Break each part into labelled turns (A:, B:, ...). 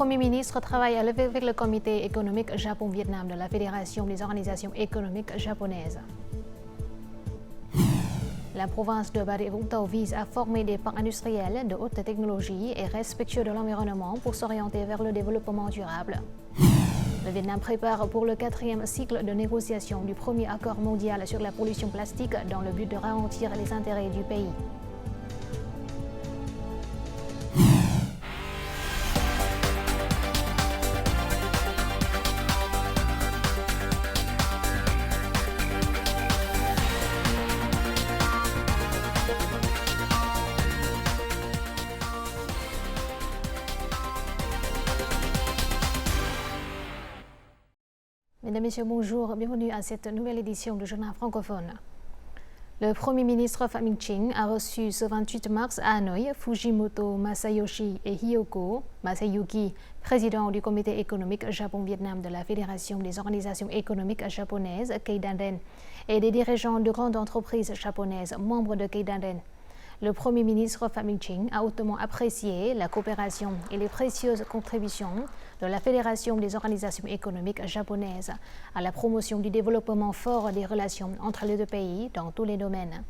A: Premier ministre travaille avec le comité économique Japon-Vietnam de la Fédération des organisations économiques japonaises. La province de Bà Rịa Vũng Tàu vise à former des parcs industriels de haute technologie et respectueux de l'environnement pour s'orienter vers le développement durable. Le Vietnam prépare pour le 4e cycle de négociation du premier accord mondial sur la pollution plastique dans le but de ralentir les intérêts du pays. Mesdames et messieurs, bonjour, bienvenue à cette nouvelle édition du journal francophone. Le Premier ministre Phạm Minh Chính a reçu ce 28 mars à Hanoï Fujimoto Masayoshi et Hiyoko Masayuki, président du comité économique Japon-Vietnam de la Fédération des organisations économiques japonaises, Keidanren, et des dirigeants de grandes entreprises japonaises, membres de Keidanren. Le Premier ministre Phạm Minh Chính a hautement apprécié la coopération et les précieuses contributions de la Fédération des organisations économiques japonaises à la promotion du développement fort des relations entre les deux pays dans tous les domaines.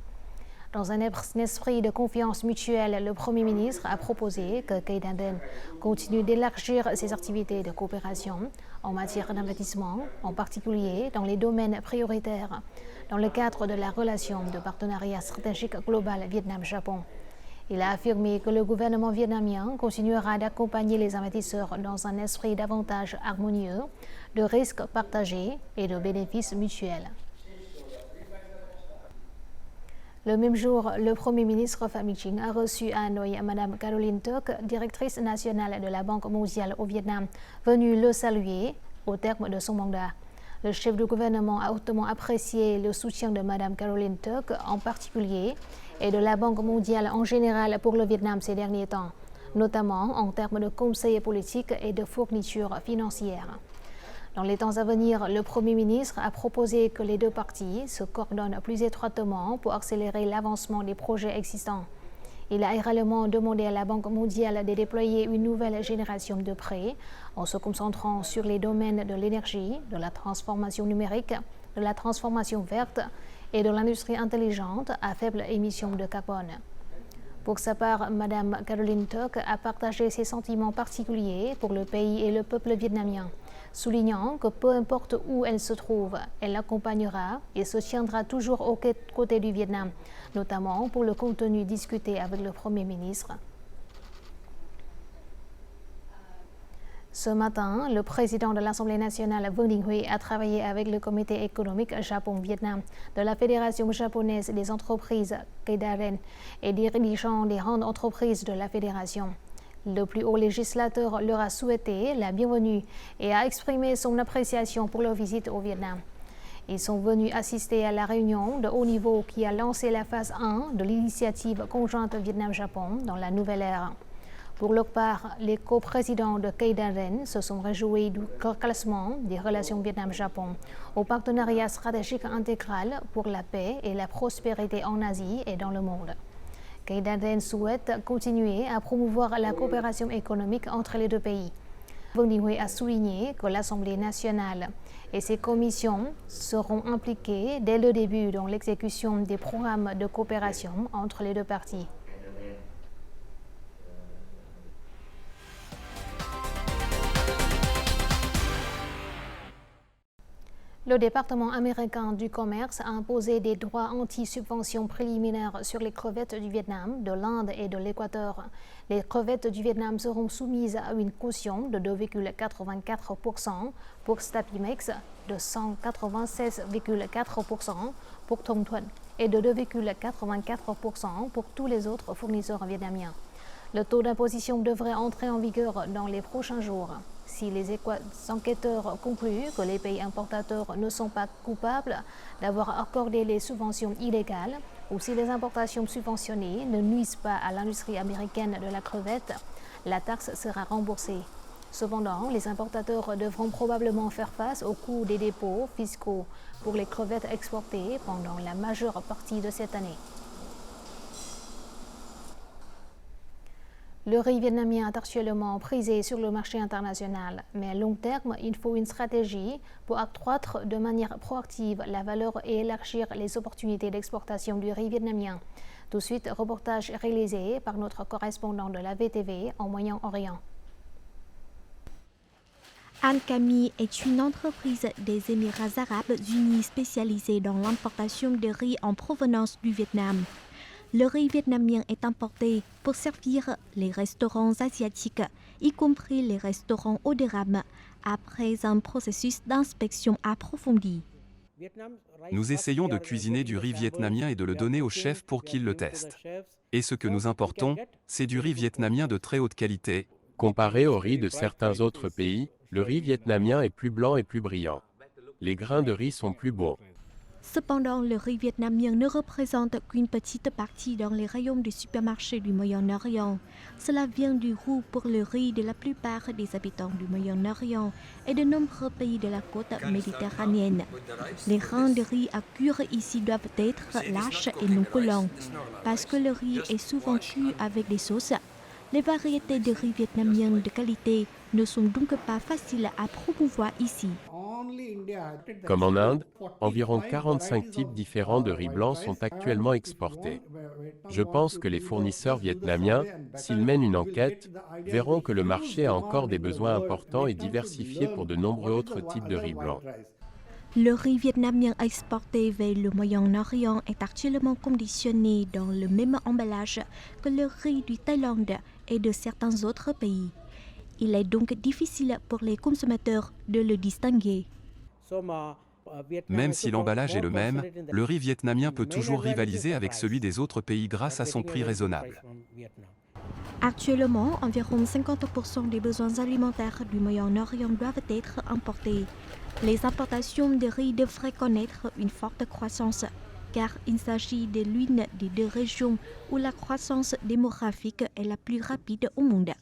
A: Dans un esprit de confiance mutuelle, le Premier ministre a proposé que Keidanren continue d'élargir ses activités de coopération en matière d'investissement, en particulier dans les domaines prioritaires, dans le cadre de la relation de partenariat stratégique global Vietnam-Japon. Il a affirmé que le gouvernement vietnamien continuera d'accompagner les investisseurs dans un esprit davantage harmonieux, de risques partagés et de bénéfices mutuels. Le même jour, le Premier ministre Phạm Minh Chính a reçu à Hanoï Mme Caroline Tuc, directrice nationale de la Banque mondiale au Vietnam, venue le saluer au terme de son mandat. Le chef du gouvernement a hautement apprécié le soutien de Mme Caroline Tuc en particulier et de la Banque mondiale en général pour le Vietnam ces derniers temps, notamment en termes de conseil politique et de fournitures financières. Dans les temps à venir, le Premier ministre a proposé que les deux parties se coordonnent plus étroitement pour accélérer l'avancement des projets existants. Il a également demandé à la Banque mondiale de déployer une nouvelle génération de prêts en se concentrant sur les domaines de l'énergie, de la transformation numérique, de la transformation verte et de l'industrie intelligente à faible émission de carbone. Pour sa part, Mme Caroline Tuc a partagé ses sentiments particuliers pour le pays et le peuple vietnamien, soulignant que peu importe où elle se trouve, elle l'accompagnera et se tiendra toujours aux côtés du Vietnam, notamment pour le contenu discuté avec le Premier ministre. Ce matin, le président de l'Assemblée nationale, Vương Đình Huệ, a travaillé avec le comité économique Japon-Vietnam de la Fédération japonaise des entreprises, Keidanren, et des dirigeants des grandes entreprises de la Fédération. Le plus haut législateur leur a souhaité la bienvenue et a exprimé son appréciation pour leur visite au Vietnam. Ils sont venus assister à la réunion de haut niveau qui a lancé la phase 1 de l'initiative conjointe Vietnam-Japon dans la nouvelle ère. Pour leur part, les coprésidents de Keidanren se sont réjouis du classement des relations Vietnam-Japon au partenariat stratégique intégral pour la paix et la prospérité en Asie et dans le monde. Keidanren souhaite continuer à promouvoir la coopération économique entre les deux pays. Vương Đình Huệ a souligné que l'Assemblée nationale et ses commissions seront impliquées dès le début dans l'exécution des programmes de coopération entre les deux parties. Le département américain du commerce a imposé des droits anti-subvention préliminaires sur les crevettes du Vietnam, de l'Inde et de l'Équateur. Les crevettes du Vietnam seront soumises à une caution de 2,84% pour Stapimex, de 196,4% pour Thông Thuận et de 2,84% pour tous les autres fournisseurs vietnamiens. Le taux d'imposition devrait entrer en vigueur dans les prochains jours. Si les enquêteurs concluent que les pays importateurs ne sont pas coupables d'avoir accordé les subventions illégales ou si les importations subventionnées ne nuisent pas à l'industrie américaine de la crevette, la taxe sera remboursée. Cependant, les importateurs devront probablement faire face au coût des dépôts fiscaux pour les crevettes exportées pendant la majeure partie de cette année. Le riz vietnamien est actuellement prisé sur le marché international, mais à long terme, il faut une stratégie pour accroître de manière proactive la valeur et élargir les opportunités d'exportation du riz vietnamien. Tout de suite, reportage réalisé par notre correspondant de la VTV en Moyen-Orient.
B: Ankami est une entreprise des Émirats arabes unis spécialisée dans l'importation de riz en provenance du Vietnam. Le riz vietnamien est importé pour servir les restaurants asiatiques, y compris les restaurants haut de gamme, après un processus d'inspection approfondi.
C: Nous essayons de cuisiner du riz vietnamien et de le donner aux chefs pour qu'ils le testent. Et ce que nous importons, c'est du riz vietnamien de très haute qualité.
D: Comparé au riz de certains autres pays, le riz vietnamien est plus blanc et plus brillant. Les grains de riz sont plus beaux.
B: Cependant, le riz vietnamien ne représente qu'une petite partie dans les rayons des supermarchés du Moyen-Orient. Cela vient du goût pour le riz de la plupart des habitants du Moyen-Orient et de nombreux pays de la côte méditerranéenne. Les grains de riz à cuire ici doivent être lâches et non collants, parce que le riz est souvent cuit avec des sauces. Les variétés de riz vietnamien de qualité ne sont donc pas faciles à promouvoir ici.
D: Comme en Inde, environ 45 types différents de riz blanc sont actuellement exportés. Je pense que les fournisseurs vietnamiens, s'ils mènent une enquête, verront que le marché a encore des besoins importants et diversifiés pour de nombreux autres types de riz blanc.
B: Le riz vietnamien exporté vers le Moyen-Orient est actuellement conditionné dans le même emballage que le riz du Thaïlande et de certains autres pays. Il est donc difficile pour les consommateurs de le distinguer.
C: Même si l'emballage est le même, le riz vietnamien peut toujours rivaliser avec celui des autres pays grâce à son prix raisonnable.
B: Actuellement, environ 50% des besoins alimentaires du Moyen-Orient doivent être importés. Les importations de riz devraient connaître une forte croissance, car il s'agit de l'une des deux régions où la croissance démographique est la plus rapide au monde.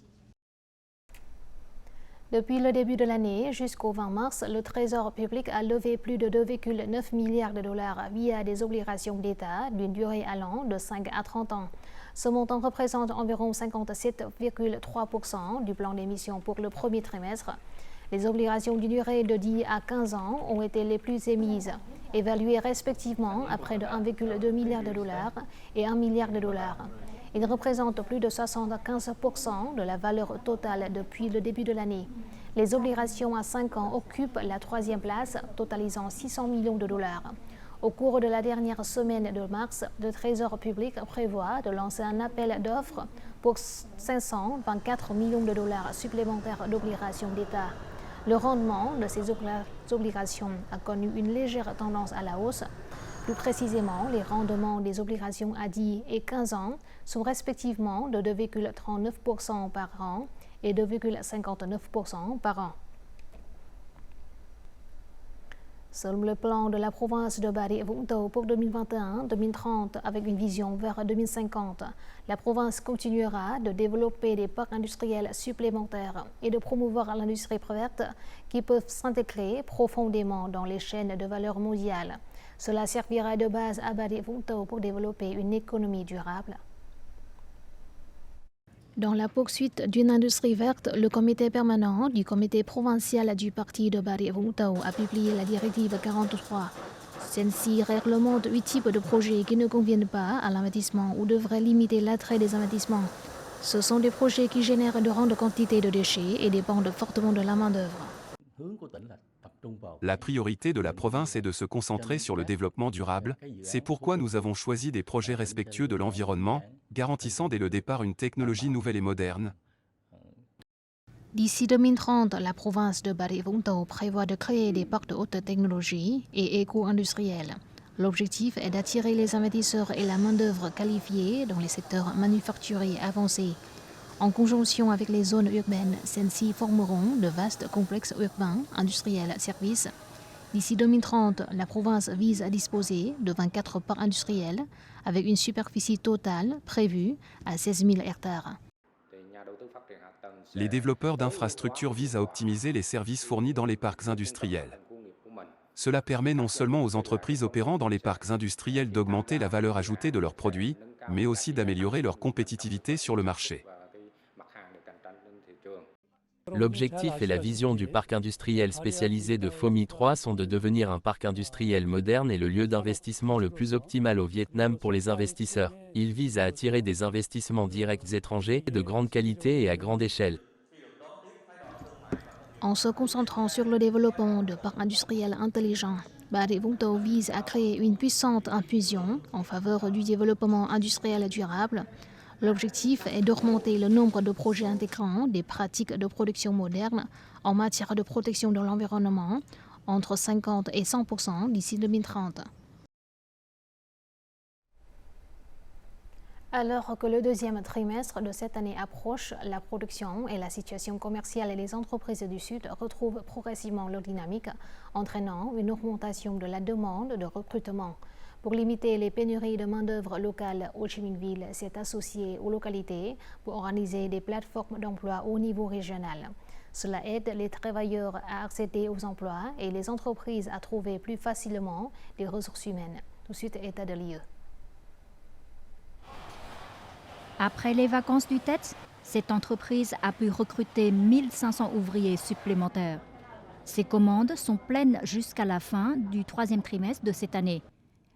A: Depuis le début de l'année jusqu'au 20 mars, le Trésor public a levé plus de 2,9 milliards de dollars via des obligations d'État d'une durée allant de 5 à 30 ans. Ce montant représente environ 57,3% du plan d'émission pour le premier trimestre. Les obligations d'une durée de 10 à 15 ans ont été les plus émises, évaluées respectivement à près de 1,2 milliard de dollars et 1 milliard de dollars. Ils représentent plus de 75% de la valeur totale depuis le début de l'année. Les obligations à 5 ans occupent la troisième place, totalisant 600 millions de dollars. Au cours de la dernière semaine de mars, le Trésor public prévoit de lancer un appel d'offres pour 524 millions de dollars supplémentaires d'obligations d'État. Le rendement de ces obligations a connu une légère tendance à la hausse. Plus précisément, les rendements des obligations à 10 et 15 ans sont respectivement de 2,39% par an et 2,59% par an. Selon le plan de la province de Bà Rịa Vũng Tàu pour 2021-2030 avec une vision vers 2050, la province continuera de développer des parcs industriels supplémentaires et de promouvoir l'industrie verte qui peuvent s'intégrer profondément dans les chaînes de valeur mondiale. Cela servira de base à Bà Rịa Vũng Tàu pour développer une économie durable. Dans la poursuite d'une industrie verte, le comité permanent du comité provincial du parti de Bà Rịa Vũng Tàu a publié la directive 43. Celle-ci réglemente 8 types de projets qui ne conviennent pas à l'investissement ou devraient limiter l'attrait des investissements. Ce sont des projets qui génèrent de grandes quantités de déchets et dépendent fortement de la main-d'œuvre.
C: La priorité de la province est de se concentrer sur le développement durable. C'est pourquoi nous avons choisi des projets respectueux de l'environnement, garantissant dès le départ une technologie nouvelle et moderne.
A: D'ici 2030, la province de Bà Rịa Vũng Tàu prévoit de créer des parcs de haute technologie et éco-industriels. L'objectif est d'attirer les investisseurs et la main-d'œuvre qualifiée dans les secteurs manufacturiers avancés. En conjonction avec les zones urbaines, celles-ci formeront de vastes complexes urbains, industriels, services. D'ici 2030, la province vise à disposer de 24 parcs industriels avec une superficie totale prévue à 16 000 hectares.
C: Les développeurs d'infrastructures visent à optimiser les services fournis dans les parcs industriels. Cela permet non seulement aux entreprises opérant dans les parcs industriels d'augmenter la valeur ajoutée de leurs produits, mais aussi d'améliorer leur compétitivité sur le marché.
E: L'objectif et la vision du parc industriel spécialisé de Pho My 3 sont de devenir un parc industriel moderne et le lieu d'investissement le plus optimal au Vietnam pour les investisseurs. Il vise à attirer des investissements directs étrangers de grande qualité et à grande échelle.
A: En se concentrant sur le développement de parcs industriels intelligents, Bà Rịa Vũng Tàu vise à créer une puissante impulsion en faveur du développement industriel durable. L'objectif est d'augmenter le nombre de projets intégrant des pratiques de production modernes en matière de protection de l'environnement entre 50 et 100% d'ici 2030. Alors que le deuxième trimestre de cette année approche, la production et la situation commerciale des entreprises du Sud retrouvent progressivement leur dynamique, entraînant une augmentation de la demande de recrutement. Pour limiter les pénuries de main-d'œuvre locale, Ho Chi Minh Ville s'est associé aux localités pour organiser des plateformes d'emploi au niveau régional. Cela aide les travailleurs à accéder aux emplois et les entreprises à trouver plus facilement des ressources humaines. Tout de suite, état de lieu.
F: Après les vacances du Tết, cette entreprise a pu recruter 1500 ouvriers supplémentaires. Ces commandes sont pleines jusqu'à la fin du troisième trimestre de cette année.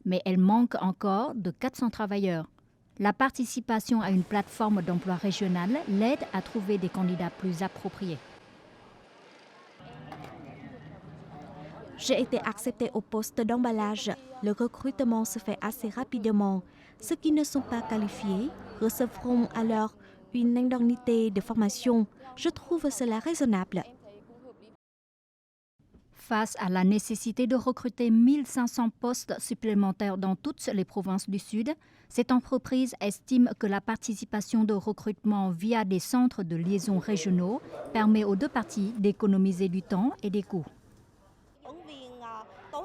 F: Mais elle manque encore de 400 travailleurs. La participation à une plateforme d'emploi régionale l'aide à trouver des candidats plus appropriés.
B: J'ai été acceptée au poste d'emballage. Le recrutement se fait assez rapidement. Ceux qui ne sont pas qualifiés recevront alors une indemnité de formation. Je trouve cela raisonnable.
F: Face à la nécessité de recruter 1500 postes supplémentaires dans toutes les provinces du Sud, cette entreprise estime que la participation de recrutement via des centres de liaison régionaux permet aux deux parties d'économiser du temps et des coûts.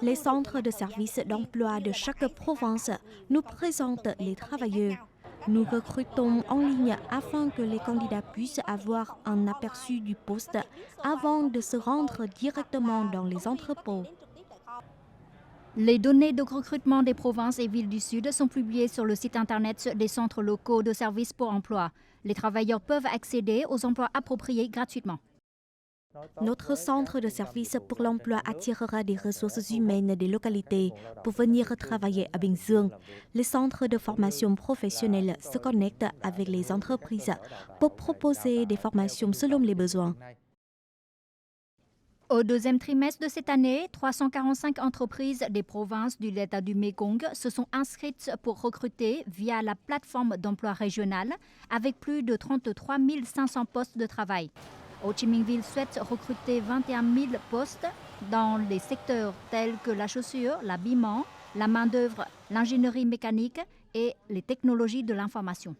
B: Les centres de services d'emploi de chaque province nous présentent les travailleurs. Nous recrutons en ligne afin que les candidats puissent avoir un aperçu du poste avant de se rendre directement dans les entrepôts.
F: Les données de recrutement des provinces et villes du Sud sont publiées sur le site internet des centres locaux de services pour emploi. Les travailleurs peuvent accéder aux emplois appropriés gratuitement.
B: Notre centre de services pour l'emploi attirera des ressources humaines des localités pour venir travailler à Bình Dương. Les centres de formation professionnelle se connectent avec les entreprises pour proposer des formations selon les besoins.
F: Au deuxième trimestre de cette année, 345 entreprises des provinces du delta du Mekong se sont inscrites pour recruter via la plateforme d'emploi régionale avec plus de 33 500 postes de travail. Ho Chi Minh Ville souhaite recruter 21 000 postes dans les secteurs tels que la chaussure, l'habillement, la main-d'œuvre, l'ingénierie mécanique et les technologies de l'information.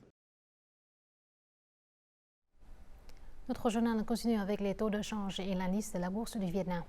A: Notre journal continue avec les taux de change et l'indice de la bourse du Vietnam.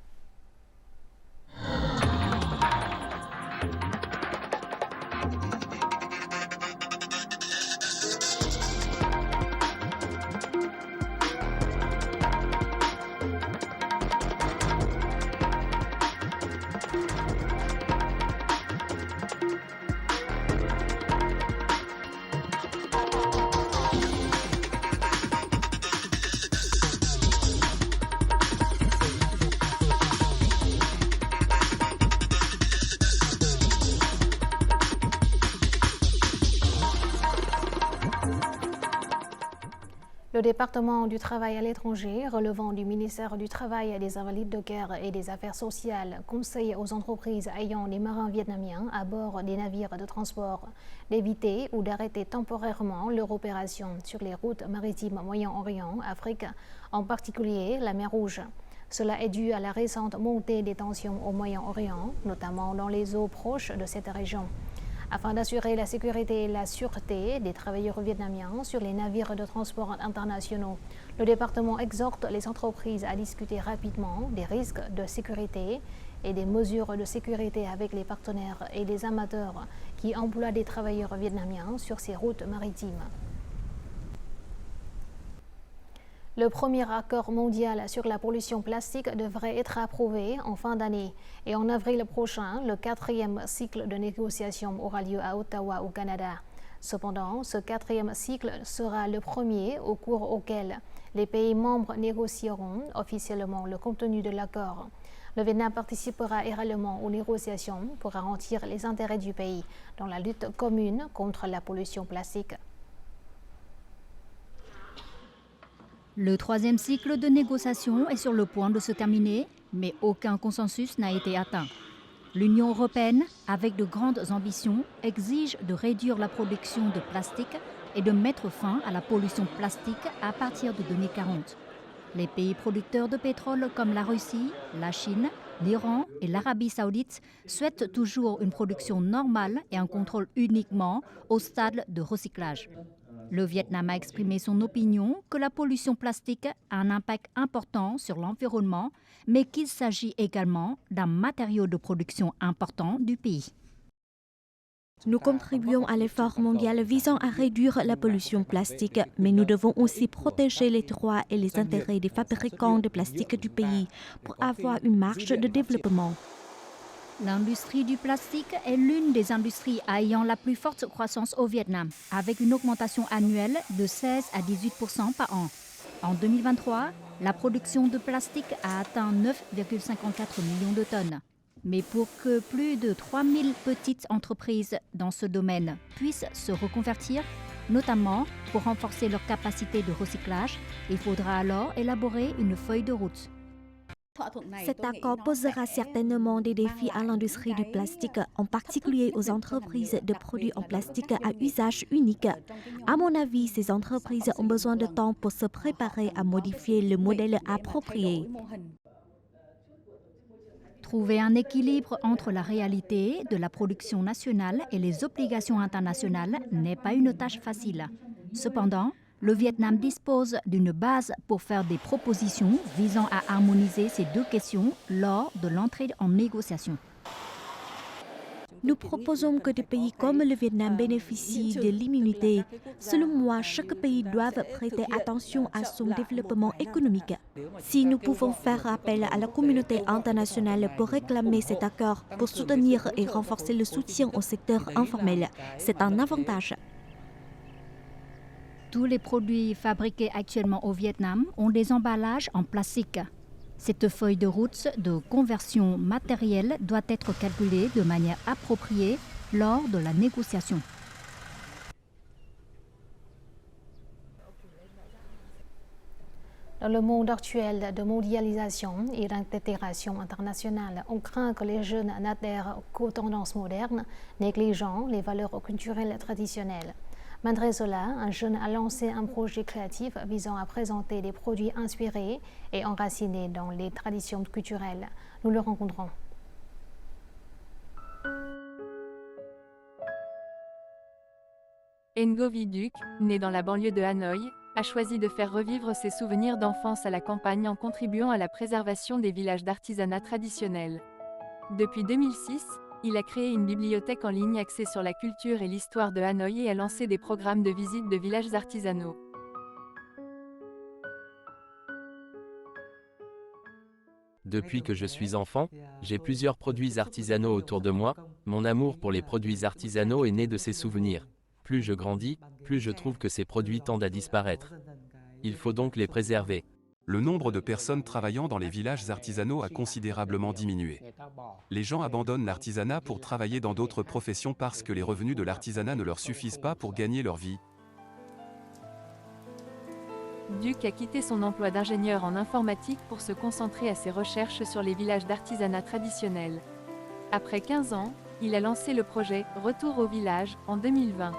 A: Le département du travail à l'étranger, relevant du ministère du Travail, des Invalides de guerre et des Affaires sociales, conseille aux entreprises ayant des marins vietnamiens à bord des navires de transport d'éviter ou d'arrêter temporairement leur opération sur les routes maritimes Moyen-Orient, Afrique, en particulier la mer Rouge. Cela est dû à la récente montée des tensions au Moyen-Orient, notamment dans les eaux proches de cette région. Afin d'assurer la sécurité et la sûreté des travailleurs vietnamiens sur les navires de transport internationaux, le département exhorte les entreprises à discuter rapidement des risques de sécurité et des mesures de sécurité avec les partenaires et les amateurs qui emploient des travailleurs vietnamiens sur ces routes maritimes. Le premier accord mondial sur la pollution plastique devrait être approuvé en fin d'année et en avril prochain, le 4e cycle de négociation aura lieu à Ottawa, au Canada. Cependant, ce 4e cycle sera le premier au cours auquel Les pays membres négocieront officiellement le contenu de l'accord. Le Vietnam participera également aux négociations pour garantir les intérêts du pays dans la lutte commune contre la pollution plastique.
F: Le troisième cycle de négociation est sur le point de se terminer, mais aucun consensus n'a été atteint. L'Union européenne, avec de grandes ambitions, exige de réduire la production de plastique et de mettre fin à la pollution plastique à partir de 2040. Les pays producteurs de pétrole comme la Russie, la Chine, l'Iran et l'Arabie saoudite souhaitent toujours une production normale et un contrôle uniquement au stade de recyclage. Le Vietnam a exprimé son opinion que la pollution plastique a un impact important sur l'environnement, mais qu'il s'agit également d'un matériau de production important du pays.
B: Nous contribuons à l'effort mondial visant à réduire la pollution plastique, mais nous devons aussi protéger les droits et les intérêts des fabricants de plastique du pays pour avoir une marge de développement.
F: L'industrie du plastique est l'une des industries ayant la plus forte croissance au Vietnam, avec une augmentation annuelle de 16 à 18% par an. En 2023, la production de plastique a atteint 9,54 millions de tonnes. Mais pour que plus de 3000 petites entreprises dans ce domaine puissent se reconvertir, notamment pour renforcer leur capacité de recyclage, il faudra alors élaborer une feuille de route.
B: Cet accord posera certainement des défis à l'industrie du plastique, en particulier aux entreprises de produits en plastique à usage unique. À mon avis, ces entreprises ont besoin de temps pour se préparer à modifier le modèle approprié.
F: Trouver un équilibre entre la réalité de la production nationale et les obligations internationales n'est pas une tâche facile. Cependant, le Vietnam dispose d'une base pour faire des propositions visant à harmoniser ces deux questions lors de l'entrée en négociation.
B: Nous proposons que des pays comme le Vietnam bénéficient de l'immunité. Selon moi, chaque pays doit prêter attention à son développement économique. Si nous pouvons faire appel à la communauté internationale pour réclamer cet accord, pour soutenir et renforcer le soutien au secteur informel, c'est un avantage.
F: Tous les produits fabriqués actuellement au Vietnam ont des emballages en plastique. Cette feuille de route de conversion matérielle doit être calculée de manière appropriée lors de la négociation.
A: Dans le monde actuel de mondialisation et d'intégration internationale, on craint que les jeunes n'adhèrent qu'aux tendances modernes, négligeant les valeurs culturelles traditionnelles. Malgré cela, un jeune a lancé un projet créatif visant à présenter des produits inspirés et enracinés dans les traditions culturelles. Nous le rencontrons.
G: Ngo Viduk, né dans la banlieue de Hanoï, a choisi de faire revivre ses souvenirs d'enfance à la campagne en contribuant à la préservation des villages d'artisanat traditionnels. Depuis 2006, il a créé une bibliothèque en ligne axée sur la culture et l'histoire de Hanoï et a lancé des programmes de visite de villages artisanaux.
E: Depuis que je suis enfant, j'ai plusieurs produits artisanaux autour de moi. Mon amour pour les produits artisanaux est né de ces souvenirs. Plus je grandis, plus je trouve que ces produits tendent à disparaître. Il faut donc les préserver.
C: Le nombre de personnes travaillant dans les villages artisanaux a considérablement diminué. Les gens abandonnent l'artisanat pour travailler dans d'autres professions parce que les revenus de l'artisanat ne leur suffisent pas pour gagner leur vie.
G: Duc a quitté son emploi d'ingénieur en informatique pour se concentrer à ses recherches sur les villages d'artisanat traditionnels. Après 15 ans, il a lancé le projet « Retour au village » en 2020.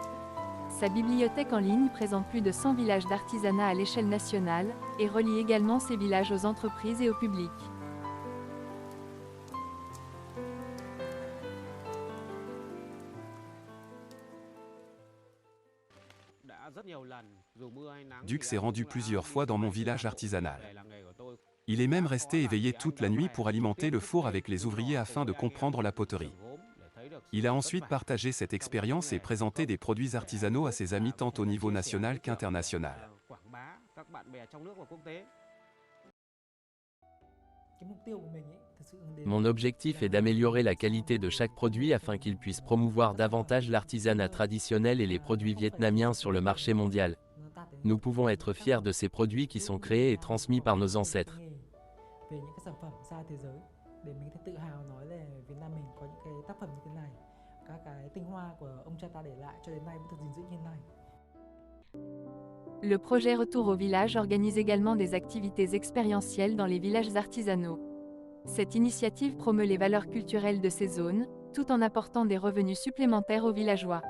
G: Sa bibliothèque en ligne présente plus de 100 villages d'artisanat à l'échelle nationale et relie également ces villages aux entreprises et au public.
C: Duc s'est rendu plusieurs fois dans mon village artisanal. Il est même resté éveillé toute la nuit pour alimenter le four avec les ouvriers afin de comprendre la poterie. Il a ensuite partagé cette expérience et présenté des produits artisanaux à ses amis tant au niveau national qu'international.
E: Mon objectif est d'améliorer la qualité de chaque produit afin qu'il puisse promouvoir davantage l'artisanat traditionnel et les produits vietnamiens sur le marché mondial. Nous pouvons être fiers de ces produits qui sont créés et transmis par nos ancêtres.
H: Về những cái sản phẩm xa thế giới để mình có thể tự hào nói là Việt Nam mình có những cái tác phẩm như thế này, các cái tinh hoa của ông cha ta để lại cho đến nay vẫn được gìn giữ như thế này.
G: Le projet Retour au village organise également des activités expérientielles dans les villages artisanaux. Cette initiative promeut les valeurs culturelles de ces zones, tout en apportant des revenus supplémentaires aux villageois.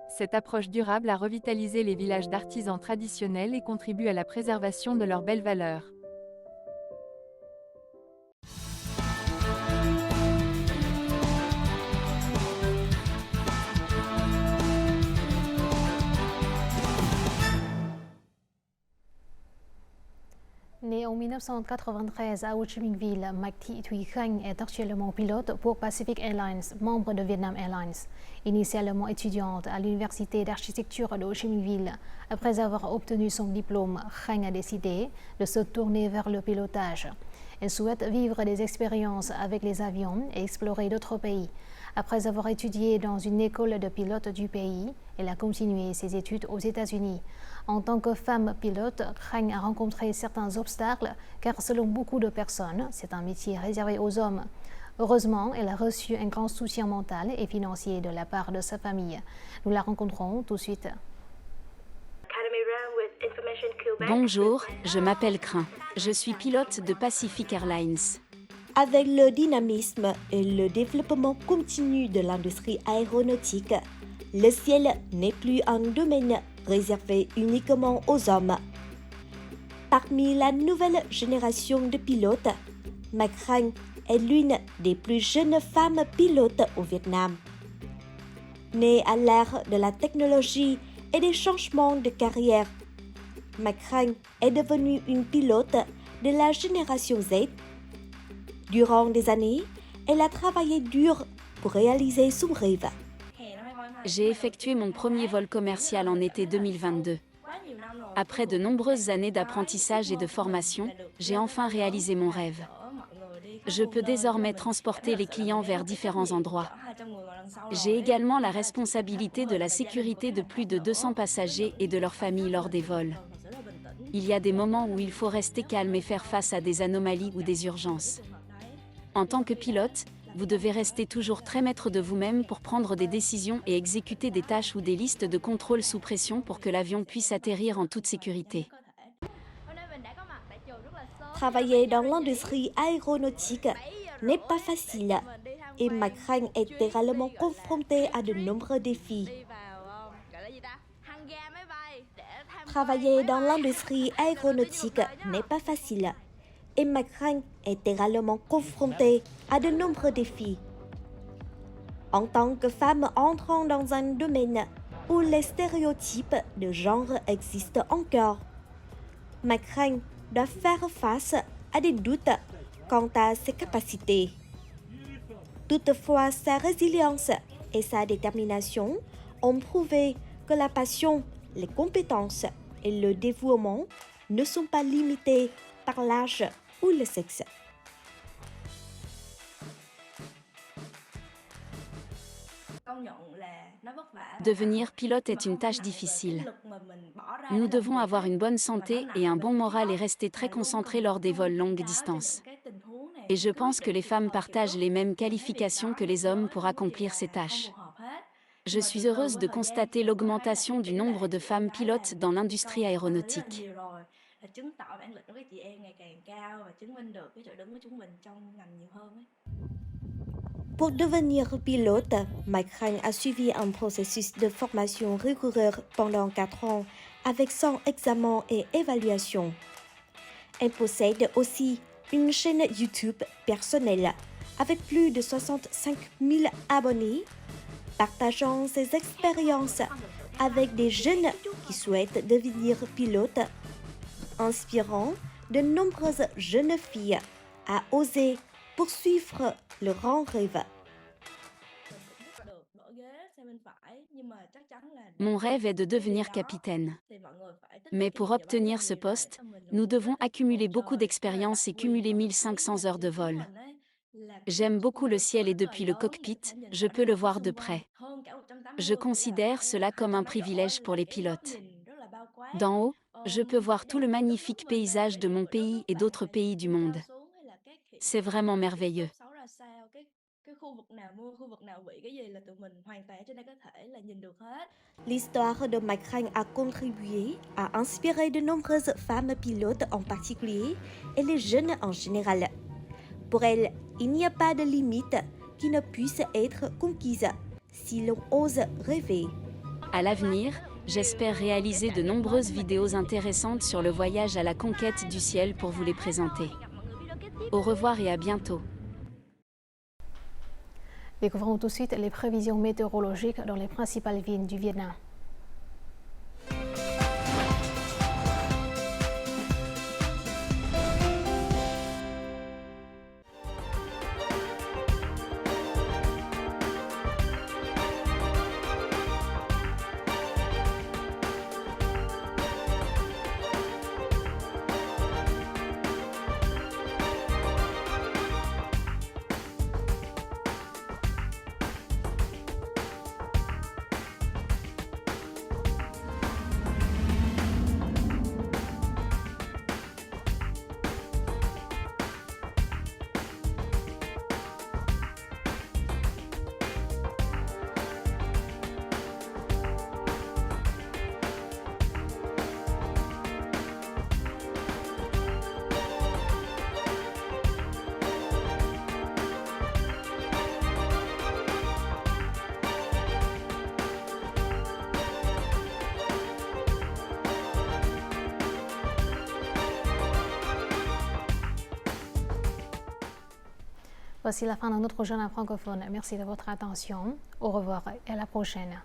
G: Cette approche durable a revitalisé les villages d'artisans traditionnels et contribue à la préservation de leurs belles valeurs.
A: Né en 1993 à Ho Chi Minh Ville, Mạch Thị Thùy Khanh est actuellement pilote pour Pacific Airlines, membre de Vietnam Airlines. Initialement étudiante à l'Université d'architecture de Ho Chi Minh Ville, après avoir obtenu son diplôme, Khanh a décidé de se tourner vers le pilotage. Elle souhaite vivre des expériences avec les avions et explorer d'autres pays. Après avoir étudié dans une école de pilote du pays, elle a continué ses études aux États-Unis. En tant que femme pilote, Khanh a rencontré certains obstacles car selon beaucoup de personnes, c'est un métier réservé aux hommes. Heureusement, elle a reçu un grand soutien mental et financier de la part de sa famille. Nous la rencontrons tout de suite.
I: Bonjour, je m'appelle Crin. Je suis pilote de Pacific Airlines.
B: Avec le dynamisme et le développement continu de l'industrie aéronautique, le ciel n'est plus un domaine réservé uniquement aux hommes. Parmi la nouvelle génération de pilotes, Mạch Khanh est l'une des plus jeunes femmes pilotes au Vietnam. Née à l'ère de la technologie et des changements de carrière, Mạch Khanh est devenue une pilote de la génération Z. Durant des années, elle a travaillé dur pour réaliser son rêve.
I: J'ai effectué mon premier vol commercial en été 2022. Après de nombreuses années d'apprentissage et de formation, j'ai enfin réalisé mon rêve. Je peux désormais transporter les clients vers différents endroits. J'ai également la responsabilité de la sécurité de plus de 200 passagers et de leurs familles lors des vols. Il y a des moments où il faut rester calme et faire face à des anomalies ou des urgences. En tant que pilote, vous devez rester toujours très maître de vous-même pour prendre des décisions et exécuter des tâches ou des listes de contrôle sous pression pour que l'avion puisse atterrir en toute sécurité.
B: Travailler dans l'industrie aéronautique n'est pas facile et Mạch Khanh est également confrontée à de nombreux défis. Travailler dans l'industrie aéronautique n'est pas facile et Mạch Khanh est également confrontée à de nombreux défis. En tant que femme entrant dans un domaine où les stéréotypes de genre existent encore, Mạch Khanh doit faire face à des doutes quant à ses capacités. Toutefois, sa résilience et sa détermination ont prouvé que la passion, les compétences et le dévouement ne sont pas limités par l'âge ou le sexe.
I: Devenir pilote est une tâche difficile. Nous devons avoir une bonne santé et un bon moral et rester très concentrés lors des vols longue distance. Et je pense que les femmes partagent les mêmes qualifications que les hommes pour accomplir ces tâches. Je suis heureuse de constater l'augmentation du nombre de femmes pilotes dans l'industrie aéronautique.
B: Pour devenir pilote, Mạch Khanh a suivi un processus de formation rigoureux pendant 4 ans avec 100 examens et évaluations. Elle possède aussi une chaîne YouTube personnelle avec plus de 65 000 abonnés, partageant ses expériences avec des jeunes qui souhaitent devenir pilotes, inspirant de nombreuses jeunes filles à oser poursuivre leur grand rêve.
I: Mon rêve est de devenir capitaine. Mais pour obtenir ce poste, nous devons accumuler beaucoup d'expérience et cumuler 1500 heures de vol. J'aime beaucoup le ciel et depuis le cockpit, je peux le voir de près. Je considère cela comme un privilège pour les pilotes. D'en haut, Je peux voir tout le magnifique paysage de mon pays et d'autres pays du monde. C'est vraiment merveilleux.
B: L'histoire de Mike Khanh a contribué à inspirer de nombreuses femmes pilotes en particulier et les jeunes en général. Pour elles, il n'y a pas de limite qui ne puisse être conquise si l'on ose rêver.
I: À l'avenir, j'espère réaliser de nombreuses vidéos intéressantes sur le voyage à la conquête du ciel pour vous les présenter. Au revoir et à bientôt.
A: Découvrons tout de suite les prévisions météorologiques dans les principales villes du Vietnam. Voici la fin de notre journal francophone. Merci de votre attention. Au revoir et à la prochaine.